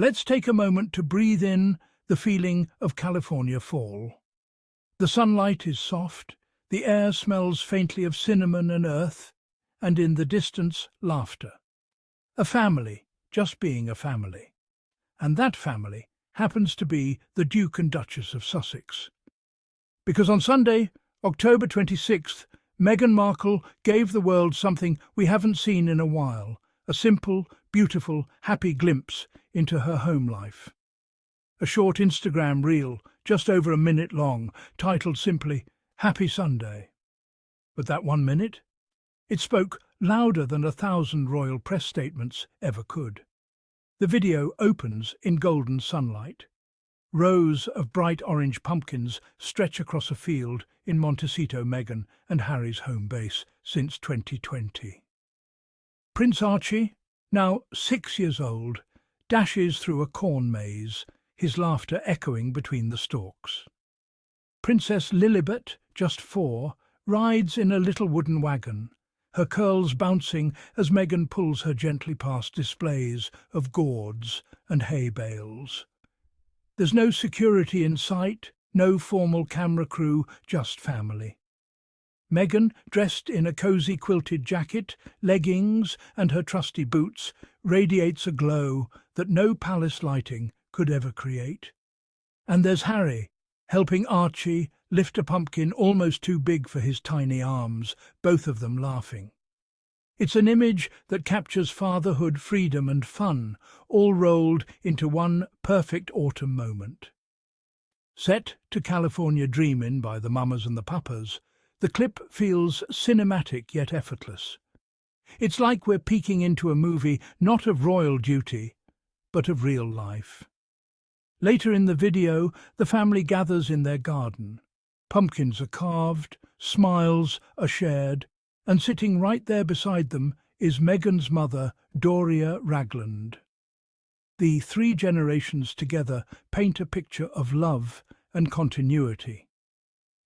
Let's take a moment to breathe in the feeling of California fall. The sunlight is soft, the air smells faintly of cinnamon and earth, and in the distance, laughter. A family, just being a family. And that family happens to be the Duke and Duchess of Sussex. Because on Sunday, October 26th, Meghan Markle gave the world something we haven't seen in a while, a simple, beautiful, happy glimpse into her home life. A short Instagram reel, just over a minute long, titled simply, "Happy Sunday." But that 1 minute? It spoke louder than 1,000 royal press statements ever could. The video opens in golden sunlight. Rows of bright orange pumpkins stretch across a field in Montecito, Meghan and Harry's home base since 2020. Prince Archie, now 6 years old, dashes through a corn maze, his laughter echoing between the stalks. Princess Lilibet, just 4, rides in a little wooden wagon, her curls bouncing as Meghan pulls her gently past displays of gourds and hay bales. There's no security in sight, no formal camera crew, just family. Meghan, dressed in a cosy quilted jacket, leggings and her trusty boots, radiates a glow that no palace lighting could ever create. And there's Harry, helping Archie lift a pumpkin almost too big for his tiny arms, both of them laughing. It's an image that captures fatherhood, freedom and fun, all rolled into one perfect autumn moment. Set to California Dreamin' by the Mamas and the Papas, the clip feels cinematic yet effortless. It's like we're peeking into a movie not of royal duty, but of real life. Later in the video, the family gathers in their garden. Pumpkins are carved, smiles are shared, and sitting right there beside them is Meghan's mother, Doria Ragland. The 3 generations together paint a picture of love and continuity.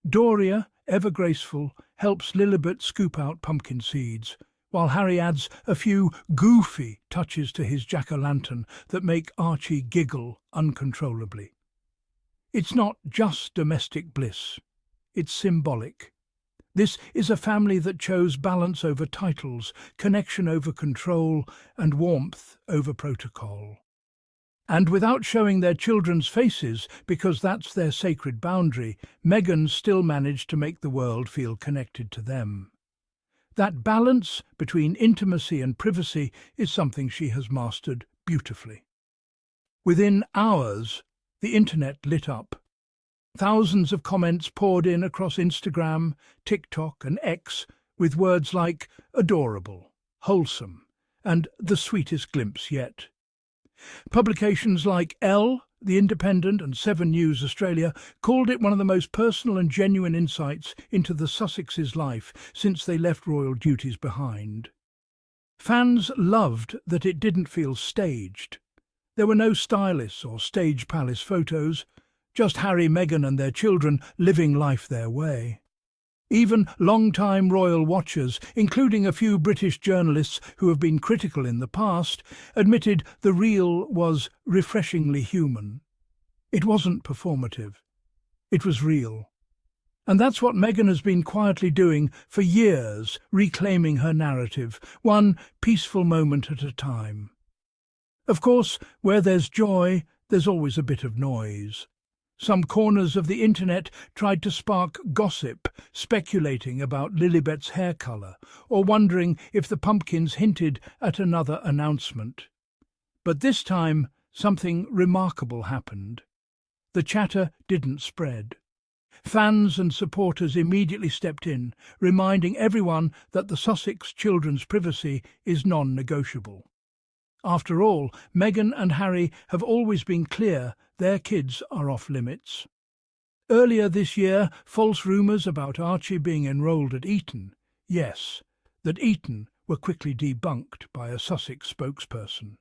Doria, ever graceful, helps Lilibet scoop out pumpkin seeds, while Harry adds a few goofy touches to his jack-o'-lantern that make Archie giggle uncontrollably. It's not just domestic bliss, it's symbolic. This is a family that chose balance over titles, connection over control, and warmth over protocol. And without showing their children's faces, because that's their sacred boundary, Meghan still managed to make the world feel connected to them. That balance between intimacy and privacy is something she has mastered beautifully. Within hours, the internet lit up. Thousands of comments poured in across Instagram, TikTok and X with words like adorable, wholesome, and the sweetest glimpse yet. Publications like Elle, The Independent and 7 News Australia called it one of the most personal and genuine insights into the Sussexes' life since they left royal duties behind. Fans loved that it didn't feel staged. There were no stylists or stage palace photos, just Harry, Meghan and their children living life their way. Even long-time royal watchers, including a few British journalists who have been critical in the past, admitted the real was refreshingly human. It wasn't performative. It was real. And that's what Meghan has been quietly doing for years, reclaiming her narrative, one peaceful moment at a time. Of course, where there's joy, there's always a bit of noise. Some corners of the internet tried to spark gossip, speculating about Lilibet's hair colour, or wondering if the pumpkins hinted at another announcement. But this time, something remarkable happened. The chatter didn't spread. Fans and supporters immediately stepped in, reminding everyone that the Sussex children's privacy is non-negotiable. After all, Meghan and Harry have always been clear their kids are off limits. Earlier this year, false rumours about Archie being enrolled at Eton, yes, that Eton were quickly debunked by a Sussex spokesperson.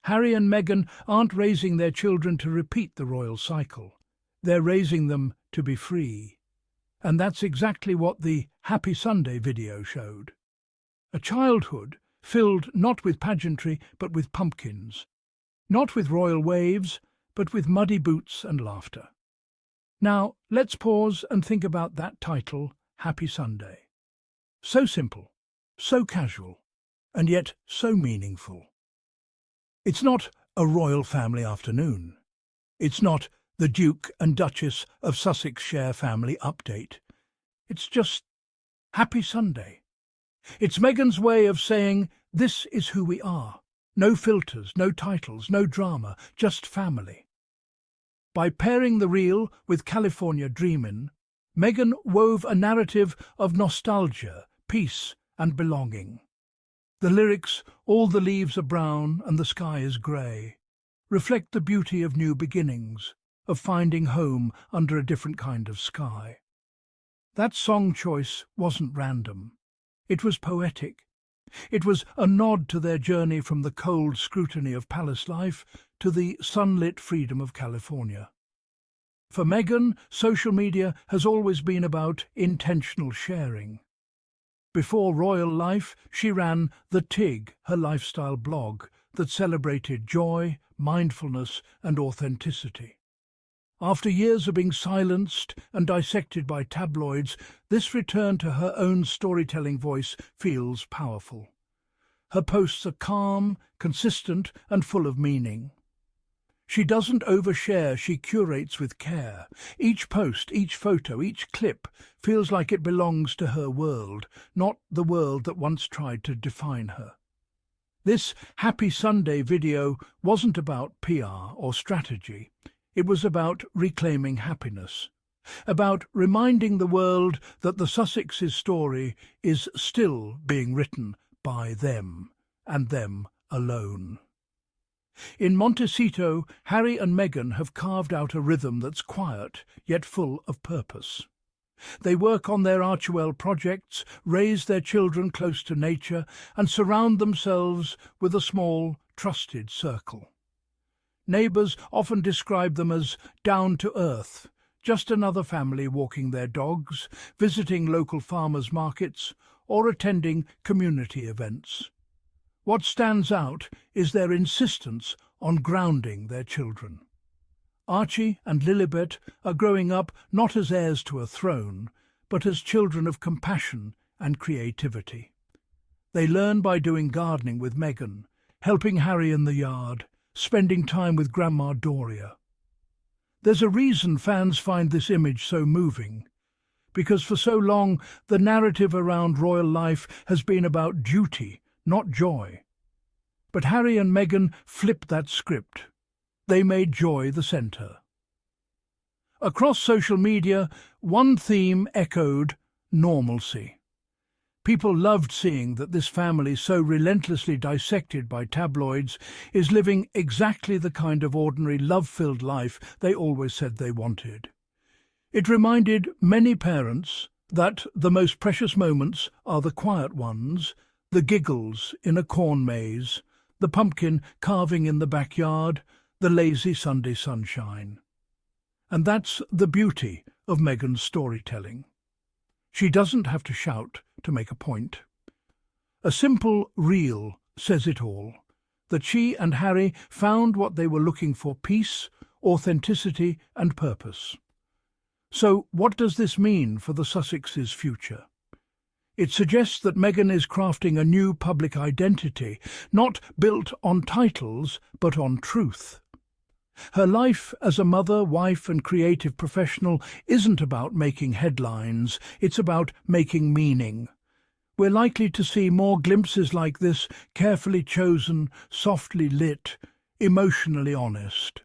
Harry and Meghan aren't raising their children to repeat the royal cycle. They're raising them to be free. And that's exactly what the Happy Sunday video showed. A childhood filled not with pageantry but with pumpkins. Not with royal waves, but with muddy boots and laughter. Now, let's pause and think about that title, Happy Sunday. So simple, so casual, and yet so meaningful. It's not a royal family afternoon. It's not the Duke and Duchess of Sussex share family update. It's just Happy Sunday. It's Meghan's way of saying, this is who we are. No filters, no titles, no drama, just family. By pairing the real with California Dreamin', Meghan wove a narrative of nostalgia, peace and belonging. The lyrics, "All the leaves are brown and the sky is grey," reflect the beauty of new beginnings, of finding home under a different kind of sky. That song choice wasn't random. It was poetic. It was a nod to their journey from the cold scrutiny of palace life to the sunlit freedom of California. For Meghan, social media has always been about intentional sharing. Before royal life, she ran The Tig, her lifestyle blog that celebrated joy, mindfulness and authenticity. After years of being silenced and dissected by tabloids, this return to her own storytelling voice feels powerful. Her posts are calm, consistent and full of meaning. She doesn't overshare, she curates with care. Each post, each photo, each clip feels like it belongs to her world, not the world that once tried to define her. This Happy Sunday video wasn't about PR or strategy. It was about reclaiming happiness, about reminding the world that the Sussex's story is still being written by them, and them alone. In Montecito, Harry and Meghan have carved out a rhythm that's quiet, yet full of purpose. They work on their Archewell projects, raise their children close to nature, and surround themselves with a small, trusted circle. Neighbours often describe them as down-to-earth, just another family walking their dogs, visiting local farmers' markets, or attending community events. What stands out is their insistence on grounding their children. Archie and Lilibet are growing up not as heirs to a throne, but as children of compassion and creativity. They learn by doing gardening with Meghan, helping Harry in the yard, spending time with Grandma Doria. There's a reason fans find this image so moving, because for so long the narrative around royal life has been about duty, not joy. But Harry and Meghan flipped that script. They made joy the centre. Across social media, one theme echoed normalcy. People loved seeing that this family, so relentlessly dissected by tabloids, is living exactly the kind of ordinary, love-filled life they always said they wanted. It reminded many parents that the most precious moments are the quiet ones, the giggles in a corn maze, the pumpkin carving in the backyard, the lazy Sunday sunshine. And that's the beauty of Meghan's storytelling. She doesn't have to shout to make a point. A simple reel says it all, that she and Harry found what they were looking for: peace, authenticity and purpose. So what does this mean for the Sussex's future? It suggests that Meghan is crafting a new public identity, not built on titles, but on truth. Her life as a mother, wife and creative professional isn't about making headlines, it's about making meaning. We're likely to see more glimpses like this, carefully chosen, softly lit, emotionally honest.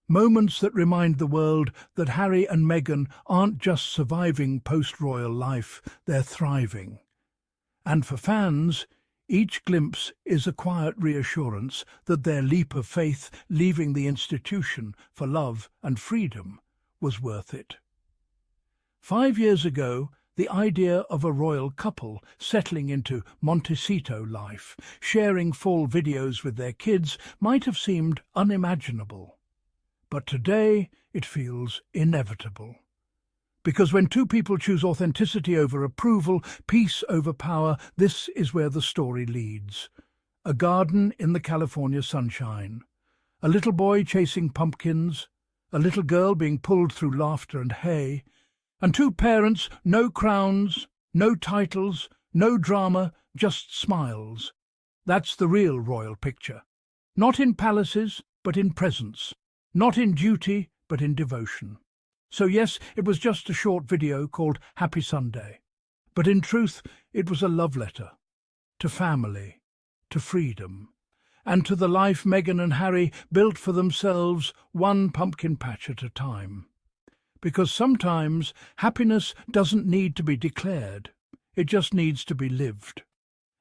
Moments that remind the world that Harry and Meghan aren't just surviving post-royal life, they're thriving. And for fans, each glimpse is a quiet reassurance that their leap of faith, leaving the institution for love and freedom, was worth it. 5 years ago, the idea of a royal couple settling into Montecito life, sharing fall videos with their kids, might have seemed unimaginable. But today it feels inevitable. Because when two people choose authenticity over approval, peace over power, this is where the story leads. A garden in the California sunshine. A little boy chasing pumpkins, a little girl being pulled through laughter and hay, and two parents, no crowns, no titles, no drama, just smiles. That's the real royal picture. Not in palaces, but in presence. Not in duty, but in devotion. So yes, it was just a short video called Happy Sunday. But in truth, it was a love letter. To family, to freedom, and to the life Meghan and Harry built for themselves, one pumpkin patch at a time. Because sometimes happiness doesn't need to be declared, it just needs to be lived.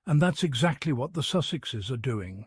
And that's exactly what the Sussexes are doing.